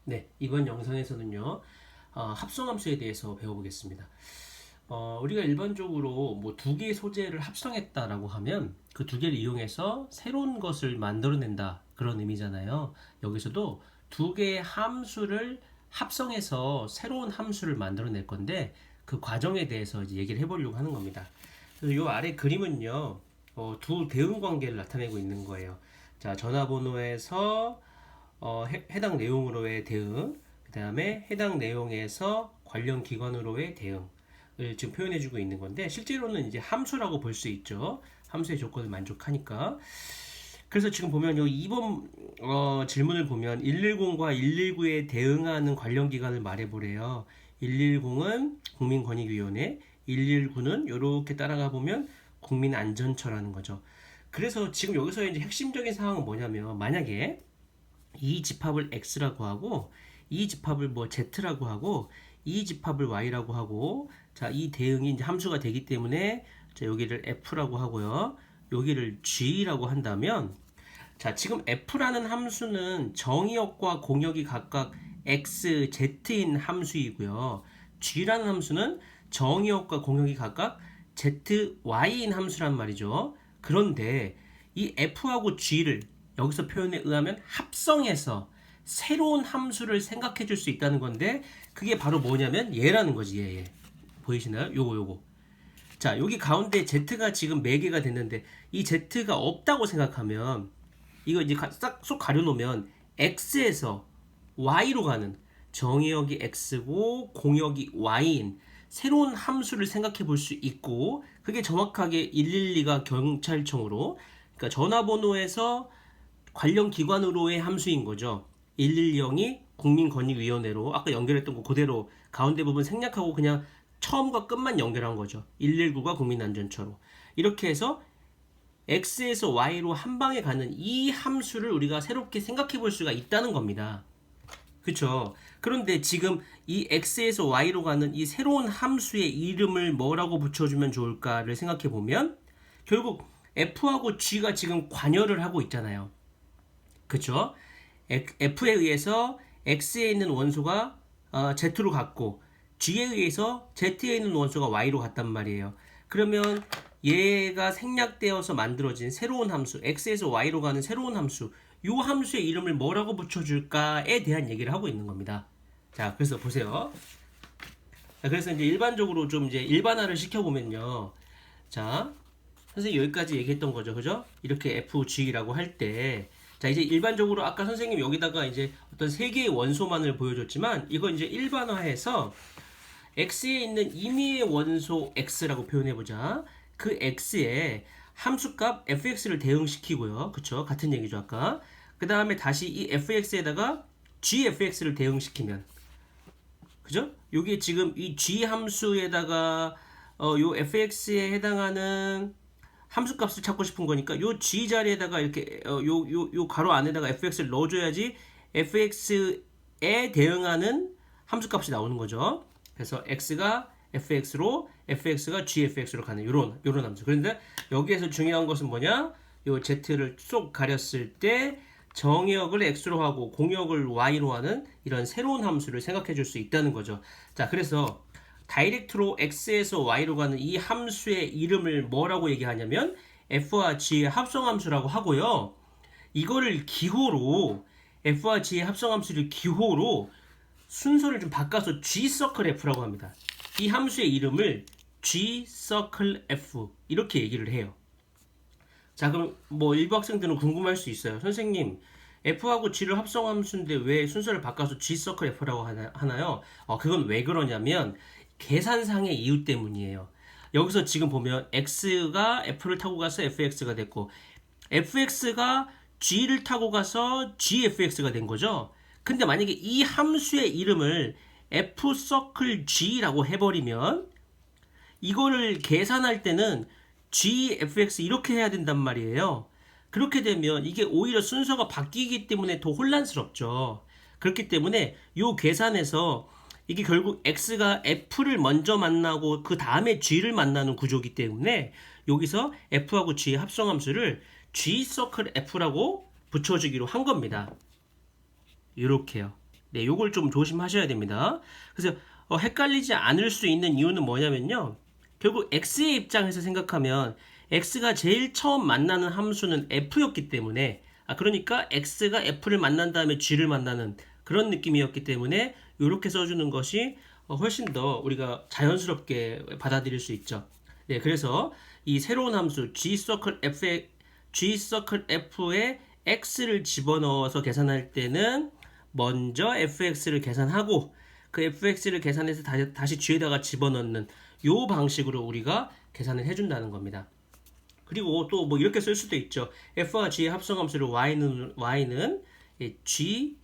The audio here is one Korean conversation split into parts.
네, 이번 영상에서는요, 합성함수에 대해서 배워보겠습니다. 우리가 일반적으로 뭐 두 개의 소재를 합성했다라고 하면 그 두 개를 이용해서 새로운 것을 만들어낸다 그런 의미잖아요. 여기서도 두 개의 함수를 합성해서 새로운 함수를 만들어낼 건데 그 과정에 대해서 이제 얘기를 해보려고 하는 겁니다. 그래서 이 아래 그림은요, 두 대응 관계를 나타내고 있는 거예요. 자, 전화번호에서 해당 내용으로의 대응, 그 다음에 해당 내용에서 관련 기관으로의 대응을 지금 표현해주고 있는 건데, 실제로는 이제 함수라고 볼 수 있죠. 함수의 조건을 만족하니까. 그래서 지금 보면 이 2번 질문을 보면 110과 119에 대응하는 관련 기관을 말해보래요. 110은 국민권익위원회, 119는 이렇게 따라가 보면 국민안전처라는 거죠. 그래서 지금 여기서 이제 핵심적인 상황은 뭐냐면, 만약에 이 집합을 x라고 하고 이 집합을 뭐 z라고 하고 이 집합을 y라고 하고, 자, 이 대응이 이제 함수가 되기 때문에 자, 여기를 f라고 하고요. 여기를 g라고 한다면, 자, 지금 f라는 함수는 정의역과 공역이 각각 x, z인 함수이고요. g라는 함수는 정의역과 공역이 각각 z, y인 함수란 말이죠. 그런데 이 f하고 g를 여기서 표현에 의하면 합성해서 새로운 함수를 생각해 줄 수 있다는 건데, 그게 바로 뭐냐면 얘라는 거지. 얘. 보이시나요? 요거. 자, 여기 가운데 z가 지금 4개가 됐는데 이 z가 없다고 생각하면, 이거 이제 쏙 가려놓으면 x에서 y로 가는, 정의역이 x고 공역이 y인 새로운 함수를 생각해 볼 수 있고, 그게 정확하게 112가 경찰청으로, 그러니까 전화번호에서 관련 기관으로의 함수인 거죠. 110이 국민권익위원회로, 아까 연결했던 거 그대로 가운데 부분 생략하고 그냥 처음과 끝만 연결한 거죠. 119가 국민안전처로. 이렇게 해서 x에서 y로 한 방에 가는 이 함수를 우리가 새롭게 생각해 볼 수가 있다는 겁니다. 그쵸? 그런데 지금 이 x에서 y로 가는 이 새로운 함수의 이름을 뭐라고 붙여주면 좋을까를 생각해 보면, 결국 f하고 g가 지금 관여를 하고 있잖아요. 그쵸? F에 의해서 X에 있는 원소가 Z로 갔고, G에 의해서 Z에 있는 원소가 Y로 갔단 말이에요. 그러면 얘가 생략되어서 만들어진 새로운 함수, X에서 Y로 가는 새로운 함수, 이 함수의 이름을 뭐라고 붙여줄까에 대한 얘기를 하고 있는 겁니다. 자, 그래서 보세요. 자, 그래서 이제 일반적으로 좀 이제 일반화를 시켜보면요. 자, 선생님 여기까지 얘기했던 거죠. 그죠? 이렇게 FG라고 할 때, 자, 이제 일반적으로 아까 선생님 여기다가 이제 어떤 세 개의 원소만을 보여줬지만, 이거 이제 일반화해서 x에 있는 임의의 원소 x라고 표현해보자. 그 x에 함수값 fx를 대응시키고요. 그쵸? 같은 얘기죠, 아까. 그 다음에 다시 이 fx에다가 gfx를 대응시키면, 그죠? 요게 지금 이 g 함수에다가 요 fx에 해당하는 함수값을 찾고 싶은 거니까 요 g 자리에다가 이렇게 요 가로 안에다가 fx를 넣어줘야지 fx에 대응하는 함수값이 나오는 거죠. 그래서 x가 fx로, fx가 gfx로 가는 요런 함수. 그런데 여기에서 중요한 것은 뭐냐? 요 z를 쏙 가렸을 때 정의역을 x로 하고 공역을 y로 하는 이런 새로운 함수를 생각해 줄 수 있다는 거죠. 자, 그래서 다이렉트로 x에서 y로 가는 이 함수의 이름을 뭐라고 얘기하냐면 f와 g의 합성함수라고 하고요. 이거를 기호로, f와 g의 합성함수를 기호로 순서를 좀 바꿔서 gcirclef라고 합니다. 이 함수의 이름을 gcirclef 이렇게 얘기를 해요. 자, 그럼 뭐 일부 학생들은 궁금할 수 있어요. 선생님, f하고 g를 합성함수인데 왜 순서를 바꿔서 gcirclef라고 하나요? 그건 왜 그러냐면 계산상의 이유 때문이에요. 여기서 지금 보면 x가 f를 타고 가서 fx가 됐고, fx가 g를 타고 가서 gfx가 된 거죠. 근데 만약에 이 함수의 이름을 fcirclg라고 해버리면 이거를 계산할 때는 gfx 이렇게 해야 된단 말이에요. 그렇게 되면 이게 오히려 순서가 바뀌기 때문에 더 혼란스럽죠. 그렇기 때문에 요 계산에서 이게 결국 x가 f를 먼저 만나고 그 다음에 g를 만나는 구조이기 때문에 여기서 f하고 g의 합성함수를 g 서클 f라고 붙여주기로 한 겁니다. 이렇게요. 네, 요걸 좀 조심하셔야 됩니다. 그래서 헷갈리지 않을 수 있는 이유는 뭐냐면요. 결국 x의 입장에서 생각하면 x가 제일 처음 만나는 함수는 f였기 때문에 그러니까 x가 f를 만난 다음에 g를 만나는 그런 느낌이었기 때문에 이렇게 써주는 것이 훨씬 더 우리가 자연스럽게 받아들일 수 있죠. 네, 그래서 이 새로운 함수 g 서클 f에 x를 집어넣어서 계산할 때는 먼저 fx를 계산하고 그 fx를 계산해서 다시 g에다가 집어넣는 요 방식으로 우리가 계산을 해준다는 겁니다. 그리고 또 뭐 이렇게 쓸 수도 있죠. f와 g의 합성함수를 y는 g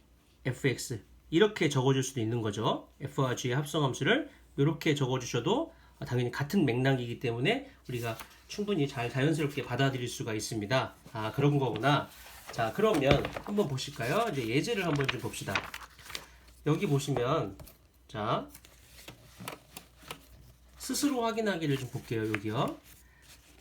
fx 이렇게 적어줄 수도 있는 거죠. f와 g의 합성함수를 이렇게 적어주셔도 당연히 같은 맥락이기 때문에 우리가 충분히 자연스럽게 받아들일 수가 있습니다. 그런 거구나. 자, 그러면 한번 보실까요? 이제 예제를 한번 좀 봅시다. 여기 보시면 자, 스스로 확인하기를 좀 볼게요. 여기요.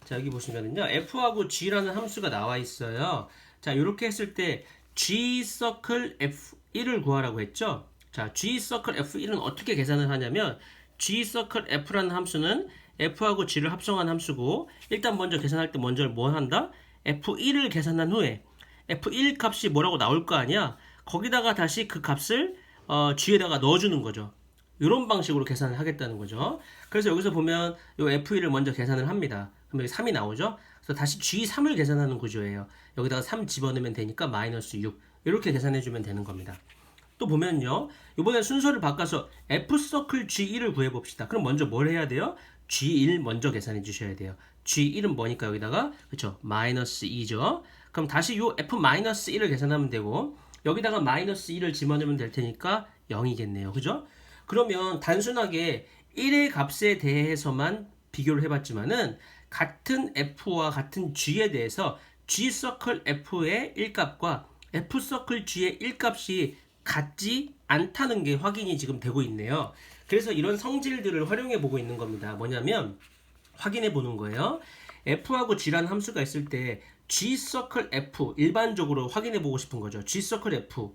자, 여기 보시면은요. f하고 g라는 함수가 나와 있어요. 자, 이렇게 했을 때 g 서클 f1을 구하라고 했죠. 자, g 서클 f1은 어떻게 계산을 하냐면 g 서클 f라는 함수는 f하고 g를 합성한 함수고 일단 먼저 계산할 때 먼저 뭐 한다? f1을 계산한 후에 f1 값이 뭐라고 나올 거 아니야? 거기다가 다시 그 값을 g에다가 넣어주는 거죠. 이런 방식으로 계산을 하겠다는 거죠. 그래서 여기서 보면 이 f1을 먼저 계산을 합니다. 그럼 여기 3이 나오죠? 그래서 다시 g3을 계산하는 구조예요. 여기다가 3 집어넣으면 되니까 마이너스 6 이렇게 계산해주면 되는 겁니다. 또 보면요. 이번에 순서를 바꿔서 f서클 g1을 구해봅시다. 그럼 먼저 뭘 해야 돼요? g1 먼저 계산해 주셔야 돼요. g1은 뭐니까 여기다가 그쵸 마이너스 2죠. 그럼 다시 요 f-1을 계산하면 되고 여기다가 마이너스 1을 집어넣으면 될 테니까 0이겠네요. 그죠? 그러면 단순하게 1의 값에 대해서만 비교를 해봤지만은 같은 f와 같은 g에 대해서 g 서클 f의 1값과 f 서클 g의 1값이 같지 않다는 게 확인이 지금 되고 있네요. 그래서 이런 성질들을 활용해 보고 있는 겁니다. 뭐냐면 확인해 보는 거예요. f하고 g라는 함수가 있을 때 g 서클 f 일반적으로 확인해 보고 싶은 거죠. g 서클 f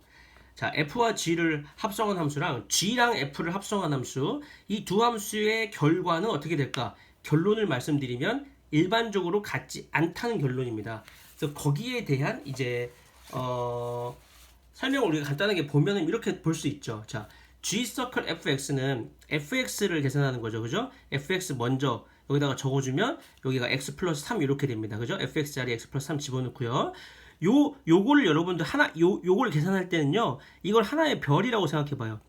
자, f와 g를 합성한 함수랑 g랑 f를 합성한 함수 이 두 함수의 결과는 어떻게 될까? 결론을 말씀드리면 일반적으로 같지 않다는 결론입니다. 그래서 거기에 대한 이제 설명을 우리가 간단하게 보면은 이렇게 볼 수 있죠. 자, g 서클 fx는 fx를 계산하는 거죠. 그죠? fx 먼저 여기다가 적어주면 여기가 x 플러스 3 이렇게 됩니다. 그죠? fx 자리에 x 플러스 3 집어넣고요. 요거를 여러분들 요거를 계산할 때는요, 이걸 하나의 별이라고 생각해 봐요.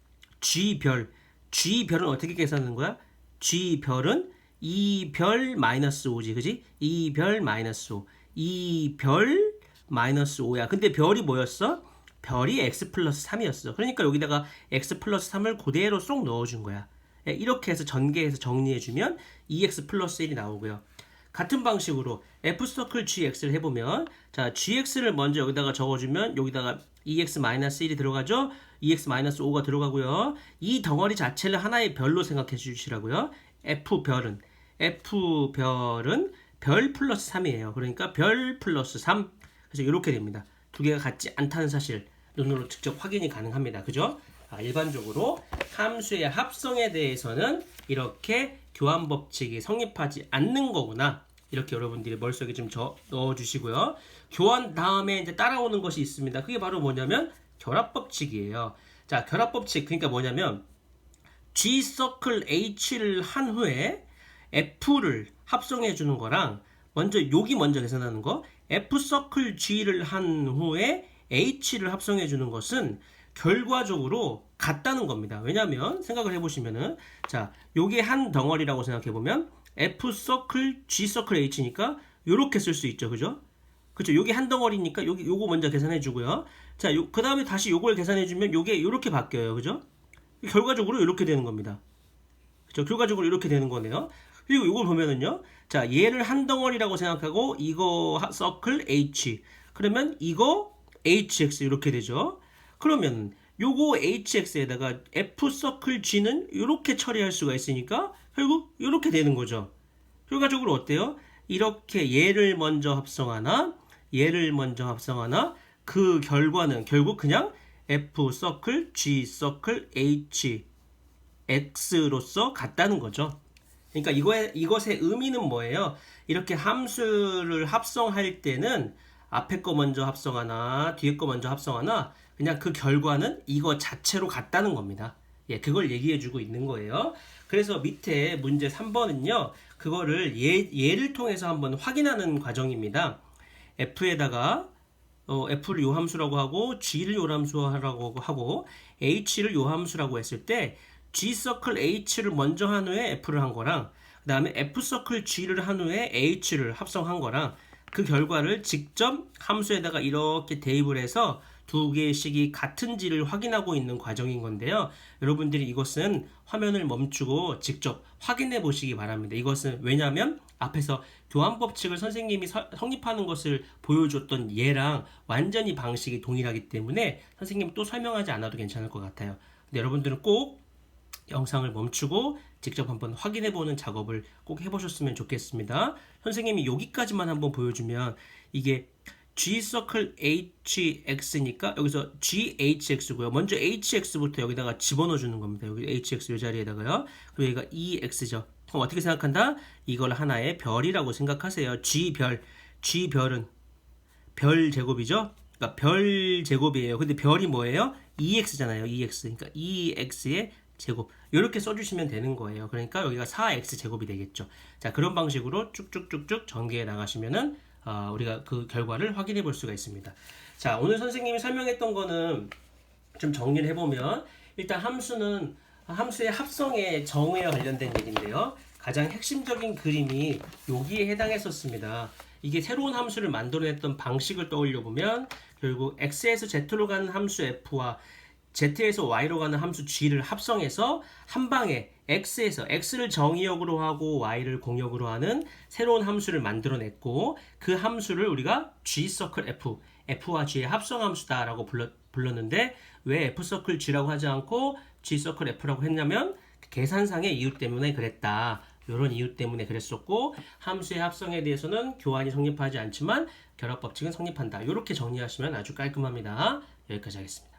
G별은 어떻게 계산하는 거야? G별은 2별 마이너스 5지, 그지? 2별 마이너스 5. 2별 마이너스 5야. 근데 별이 뭐였어? 별이 x 플러스 3이었어. 그러니까 여기다가 x 플러스 3을 그대로 쏙 넣어준 거야. 이렇게 해서 전개해서 정리해주면 2x 플러스 1이 나오고요. 같은 방식으로 f서클 gx를 해보면 자 gx를 먼저 여기다가 적어주면 여기다가 2x-1이 들어가죠. 2x-5가 들어가고요. 이 덩어리 자체를 하나의 별로 생각해 주시라고요. f별은 별 플러스 3이에요. 그러니까 별 플러스 3. 그래서 이렇게 됩니다. 두 개가 같지 않다는 사실 눈으로 직접 확인이 가능합니다. 그죠? 일반적으로 함수의 합성에 대해서는 이렇게 교환 법칙이 성립하지 않는 거구나. 이렇게 여러분들이 머릿속에 좀 넣어주시고요. 교환 다음에 이제 따라오는 것이 있습니다. 그게 바로 뭐냐면 결합 법칙이에요. 자, 결합 법칙 그러니까 뭐냐면 G 서클 H를 한 후에 F를 합성해 주는 거랑 여기 먼저 계산하는 거 F 서클 G를 한 후에 H를 합성해 주는 것은 결과적으로 같다는 겁니다. 왜냐하면 생각을 해보시면은 자, 요게 한 덩어리라고 생각해 보면 F 서클 G 서클 H니까 요렇게 쓸 수 있죠, 그죠? 그렇죠. 요게 한 덩어리니까 요거 먼저 계산해 주고요. 자, 그 다음에 다시 요걸 계산해 주면 요게 요렇게 바뀌어요, 그죠? 결과적으로 이렇게 되는 겁니다. 그죠? 결과적으로 이렇게 되는 거네요. 그리고 이걸 보면은요, 자, 얘를 한 덩어리라고 생각하고 이거 서클 H, 그러면 이거 HX 이렇게 되죠. 그러면 요거 hx에다가 f 서클 g는 이렇게 처리할 수가 있으니까 결국 이렇게 되는 거죠. 결과적으로 어때요? 이렇게 얘를 먼저 합성하나 얘를 먼저 합성하나 그 결과는 결국 그냥 f 서클 g 서클 h x로서 같다는 거죠. 그러니까 이것의 의미는 뭐예요? 이렇게 함수를 합성할 때는 앞에 거 먼저 합성하나 뒤에 거 먼저 합성하나 그냥 그 결과는 이거 자체로 같다는 겁니다. 예, 그걸 얘기해 주고 있는 거예요. 그래서 밑에 문제 3번은요. 그거를 예를 통해서 한번 확인하는 과정입니다. f에다가 f를 요함수라고 하고 g를 요함수라고 하고 h를 요함수라고 했을 때 g 서클 h를 먼저 한 후에 f를 한 거랑 그 다음에 f 서클 g를 한 후에 h를 합성한 거랑 그 결과를 직접 함수에다가 이렇게 대입을 해서 두 개의 식이 같은지를 확인하고 있는 과정인 건데요. 여러분들이 이것은 화면을 멈추고 직접 확인해 보시기 바랍니다. 이것은 왜냐하면 앞에서 교환 법칙을 선생님이 성립하는 것을 보여줬던 얘랑 완전히 방식이 동일하기 때문에 선생님 또 설명하지 않아도 괜찮을 것 같아요. 근데 여러분들은 꼭 영상을 멈추고 직접 한번 확인해 보는 작업을 꼭 해보셨으면 좋겠습니다. 선생님이 여기까지만 한번 보여주면 이게 G 서클 HX니까 여기서 GHX고요. 먼저 HX부터 여기다가 집어넣어 주는 겁니다. 여기 HX 이 자리에다가요. 그리고 여기가 EX죠. 그럼 어떻게 생각한다? 이걸 하나의 별이라고 생각하세요. G별은 별 제곱이죠. 그러니까 별 제곱이에요. 근데 별이 뭐예요? EX잖아요. EX. 그러니까 EX의 제곱. 이렇게 써주시면 되는 거예요. 그러니까 여기가 4x 제곱이 되겠죠. 자, 그런 방식으로 쭉쭉쭉쭉 전개해 나가시면은 우리가 그 결과를 확인해 볼 수가 있습니다. 자, 오늘 선생님이 설명했던 거는 좀 정리를 해보면 일단 함수의 합성의 정의와 관련된 얘기인데요. 가장 핵심적인 그림이 여기에 해당했었습니다. 이게 새로운 함수를 만들어냈던 방식을 떠올려 보면 결국 x에서 z로 가는 함수 f와 z에서 y로 가는 함수 g를 합성해서 한 방에 x에서 x를 정의역으로 하고 y를 공역으로 하는 새로운 함수를 만들어냈고 그 함수를 우리가 g 서클 f, f와 g의 합성 함수다라고 불렀는데 왜 f 서클 g라고 하지 않고 g 서클 f라고 했냐면 계산상의 이유 때문에 그랬다. 이런 이유 때문에 그랬었고 함수의 합성에 대해서는 교환이 성립하지 않지만 결합 법칙은 성립한다. 이렇게 정리하시면 아주 깔끔합니다. 여기까지 하겠습니다.